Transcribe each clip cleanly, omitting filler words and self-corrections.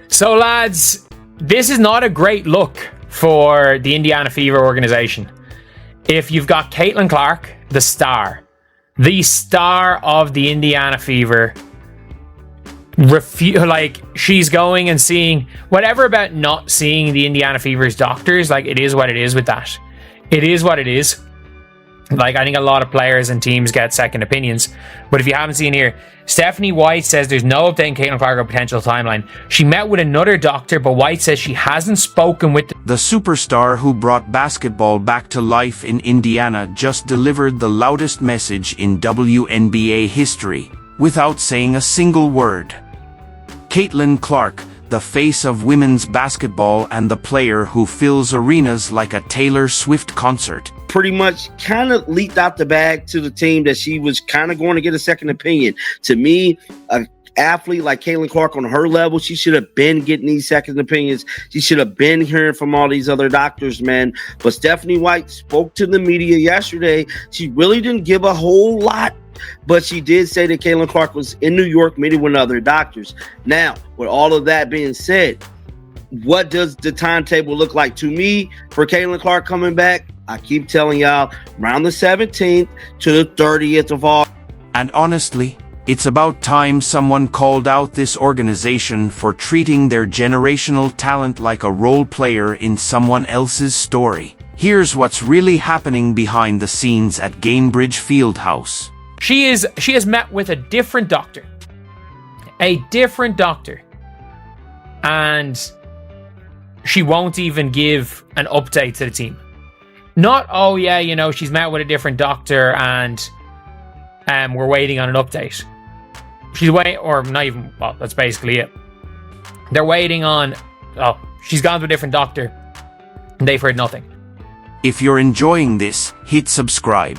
So, lads, this is not a great look for the Indiana Fever organization. If you've got Caitlin Clark, the star of the Indiana Fever, she's going and seeing whatever about not seeing the Indiana Fever's doctors. Like, it is what it is with that. It is what it is. Like, I think a lot of players and teams get second opinions. But if you haven't seen here, Stephanie White says there's no update on Caitlin Clark or potential timeline. She met with another doctor, but White says she hasn't spoken with the superstar who brought basketball back to life in Indiana just delivered the loudest message in WNBA history, without saying a single word. Caitlin Clark, the face of women's basketball and the player who fills arenas like a Taylor Swift concert, pretty much kind of leaked out the bag to the team that she was kind of going to get a second opinion. To me, an athlete like Caitlin Clark on her level, she should have been getting these second opinions. She should have been hearing from all these other doctors, man. But Stephanie White spoke to the media yesterday. She really didn't give a whole lot, but she did say that Caitlin Clark was in New York meeting with other doctors. Now, with all of that being said, what does the timetable look like to me for Caitlin Clark coming back? I keep telling y'all, around the 17th to the 30th of August. And honestly, it's about time someone called out this organization for treating their generational talent like a role player in someone else's story. Here's what's really happening behind the scenes at Gainbridge Fieldhouse. She has met with a different doctor. And she won't even give an update to the team. Not, oh yeah, she's met with a different doctor and we're waiting on an update. She's waiting, or not even, well, that's basically it. They're waiting on, she's gone to a different doctor and they've heard nothing. If you're enjoying this, hit subscribe.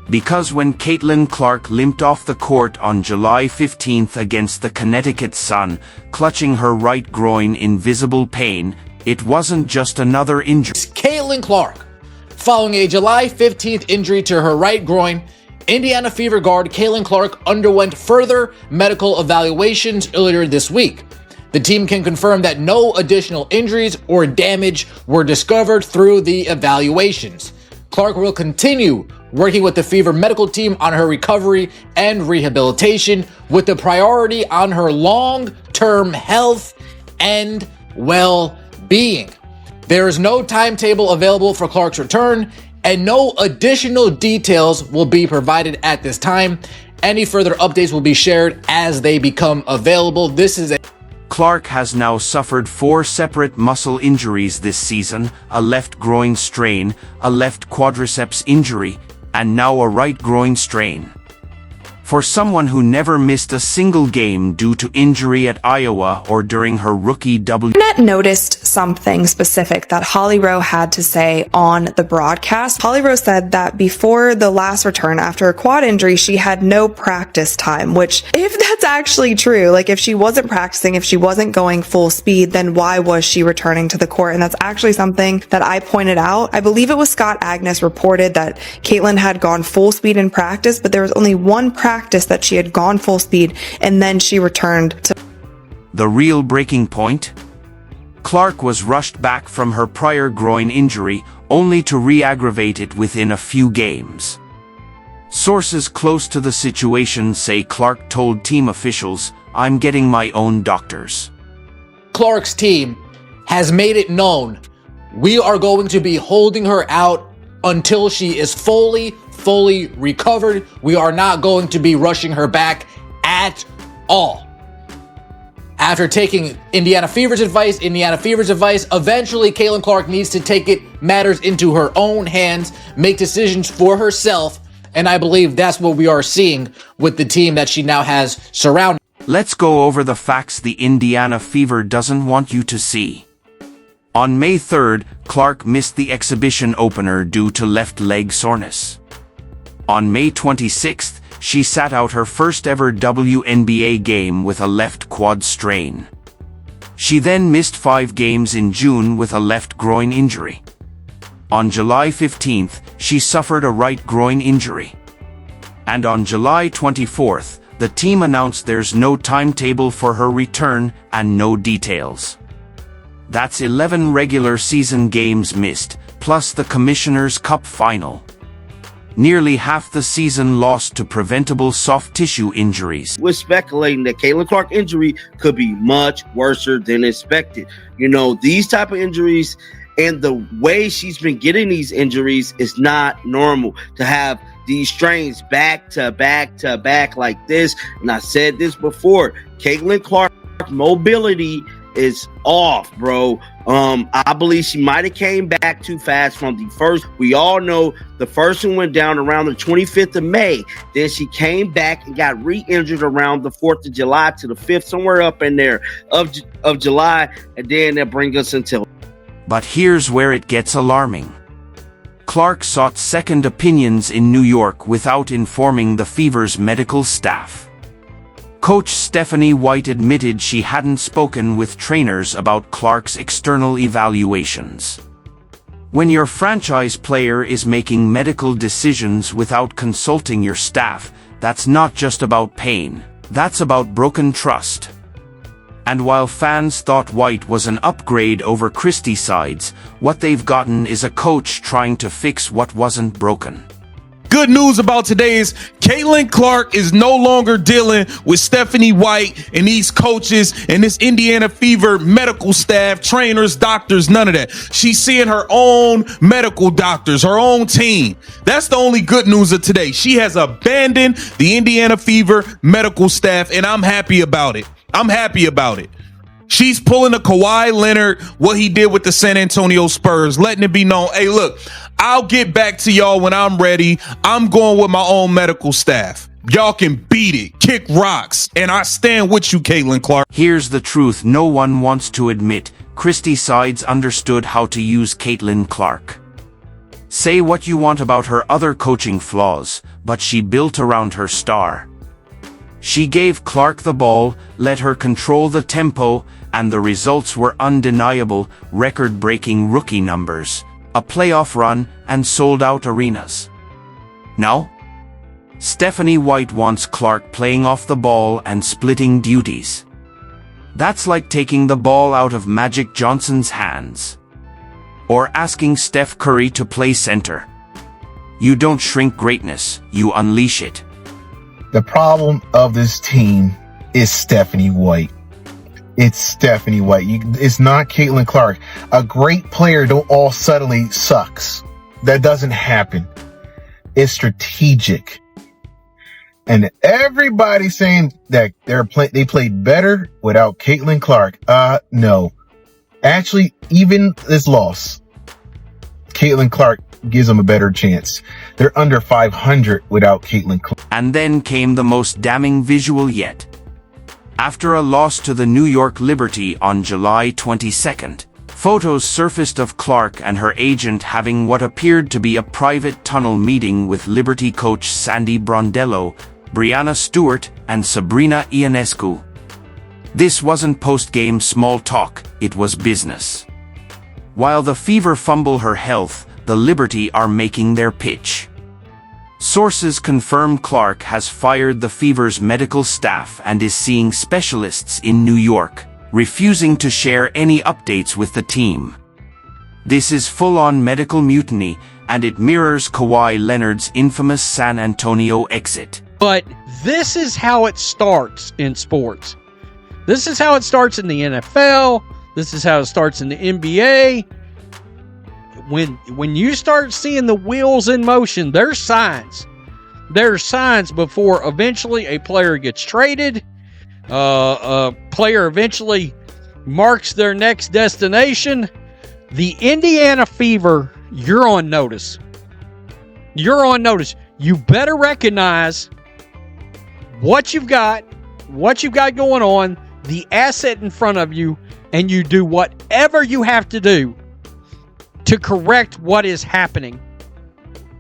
Because when Caitlin Clark limped off the court on July 15th against the Connecticut Sun, clutching her right groin in visible pain, it wasn't just another injury. Caitlin Clark. Following a July 15th injury to her right groin, Indiana Fever guard Caitlin Clark underwent further medical evaluations earlier this week. The team can confirm that no additional injuries or damage were discovered through the evaluations. Clark will continue working with the Fever medical team on her recovery and rehabilitation, with the priority on her long-term health and well-being. There is no timetable available for Clark's return, and no additional details will be provided at this time. Any further updates will be shared as they become available. Clark has now suffered 4 separate muscle injuries this season, a left groin strain, a left quadriceps injury, and now a right groin strain. For someone who never missed a single game due to injury at Iowa or during her rookie Net noticed something specific that Holly Rowe had to say on the broadcast. Holly Rowe said that before the last return after a quad injury, she had no practice time, which, if that's actually true, like if she wasn't practicing, if she wasn't going full speed, then why was she returning to the court? And that's actually something that I pointed out. I believe it was Scott Agnes reported that Caitlin had gone full speed in practice, but there was only one practice that she had gone full speed, and then she returned to. The real breaking point? Clark was rushed back from her prior groin injury, only to re-aggravate it within a few games. Sources close to the situation say Clark told team officials, "I'm getting my own doctors." Clark's team has made it known, we are going to be holding her out until she is fully recovered. We are not going to be rushing her back at all. After taking Indiana Fever's advice, eventually Caitlin Clark needs to take matters into her own hands, make decisions for herself, and I believe that's what we are seeing with the team that she now has surrounded. Let's go over the facts the Indiana Fever doesn't want you to see. On May 3rd, Clark missed the exhibition opener due to left leg soreness. On May 26th, she sat out her first ever WNBA game with a left quad strain. She then missed 5 games in June with a left groin injury. On July 15th, she suffered a right groin injury. And on July 24th, the team announced there's no timetable for her return and no details. That's 11 regular season games missed, plus the Commissioner's Cup final. Nearly half the season lost to preventable soft tissue injuries. We're speculating that Caitlin Clark injury could be much worse than expected. You know, these type of injuries and the way she's been getting these injuries is not normal to have these strains back to back to back like this. And I said this before, Caitlin Clark mobility is off, bro. I believe she might have came back too fast from the first. We all know the first one went down around the 25th of May. Then she came back and got re-injured around the 4th of July to the 5th, somewhere up in there of July. And then that brings us until. But here's where it gets alarming. Clark sought second opinions in New York without informing the Fever's medical staff. Coach Stephanie White admitted she hadn't spoken with trainers about Clark's external evaluations. When your franchise player is making medical decisions without consulting your staff, that's not just about pain, that's about broken trust. And while fans thought White was an upgrade over Christie Sides, what they've gotten is a coach trying to fix what wasn't broken. Good news about today is Caitlin Clark is no longer dealing with Stephanie White and these coaches and this Indiana Fever medical staff, trainers, doctors, none of that. She's seeing her own medical doctors, her own team. That's the only good news of today. She has abandoned the Indiana Fever medical staff, and I'm happy about it. I'm happy about it. She's pulling a Kawhi Leonard, what he did with the San Antonio Spurs, letting it be known, hey, look, I'll get back to y'all when I'm ready. I'm going with my own medical staff. Y'all can beat it, kick rocks, and I stand with you, Caitlin Clark. Here's the truth no one wants to admit. Christie Sides understood how to use Caitlin Clark. Say what you want about her other coaching flaws, but she built around her star. She gave Clark the ball, let her control the tempo, and the results were undeniable, record-breaking rookie numbers, a playoff run, and sold-out arenas. Now, Stephanie White wants Clark playing off the ball and splitting duties. That's like taking the ball out of Magic Johnson's hands. Or asking Steph Curry to play center. You don't shrink greatness, you unleash it. The problem of this team is Stephanie White. It's Stephanie White. It's not Caitlin Clark. A great player don't all suddenly sucks. That doesn't happen. It's strategic. And everybody saying that they played better without Caitlin Clark. No. Actually, even this loss, Caitlin Clark gives them a better chance. They're under 500 without Caitlin Clark. And then came the most damning visual yet. After a loss to the New York Liberty on July 22nd, photos surfaced of Clark and her agent having what appeared to be a private tunnel meeting with Liberty coach Sandy Brondello, Brianna Stewart, and Sabrina Ionescu. This wasn't post-game small talk, it was business. While the Fever fumble her health, the Liberty are making their pitch. Sources confirm Clark has fired the Fever's medical staff and is seeing specialists in New York, refusing to share any updates with the team. This is full-on medical mutiny, and it mirrors Kawhi Leonard's infamous San Antonio exit. But this is how it starts in sports. This is how it starts in the NFL. This is how it starts in the NBA. When you start seeing the wheels in motion, there's signs. There's signs before eventually a player gets traded. A player eventually marks their next destination. The Indiana Fever, you're on notice. You're on notice. You better recognize what you've got going on, the asset in front of you, and you do whatever you have to do to correct what is happening.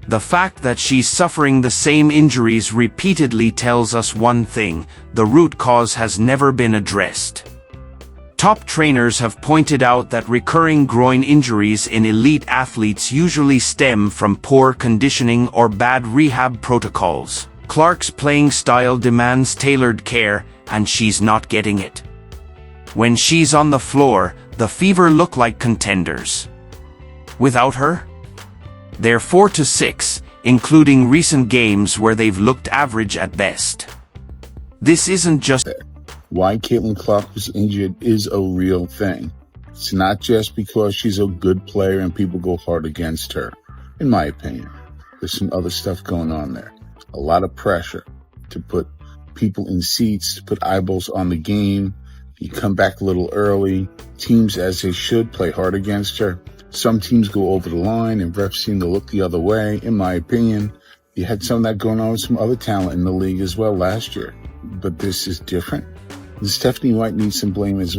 The fact that she's suffering the same injuries repeatedly tells us one thing: the root cause has never been addressed. Top trainers have pointed out that recurring groin injuries in elite athletes usually stem from poor conditioning or bad rehab protocols. Clark's playing style demands tailored care, and she's not getting it. When she's on the floor, the Fever look like contenders. Without her, they're 4-6, including recent games where they've looked average at best. This isn't just why Caitlin Clark was injured is a real thing. It's not just because she's a good player and people go hard against her, in my opinion. There's some other stuff going on there. A lot of pressure to put people in seats, to put eyeballs on the game. You come back a little early. Teams, as they should, play hard against her. Some teams go over the line and refs seem to look the other way, in my opinion. You had some of that going on with some other talent in the league as well last year. But this is different. Stephanie White needs some blame as well.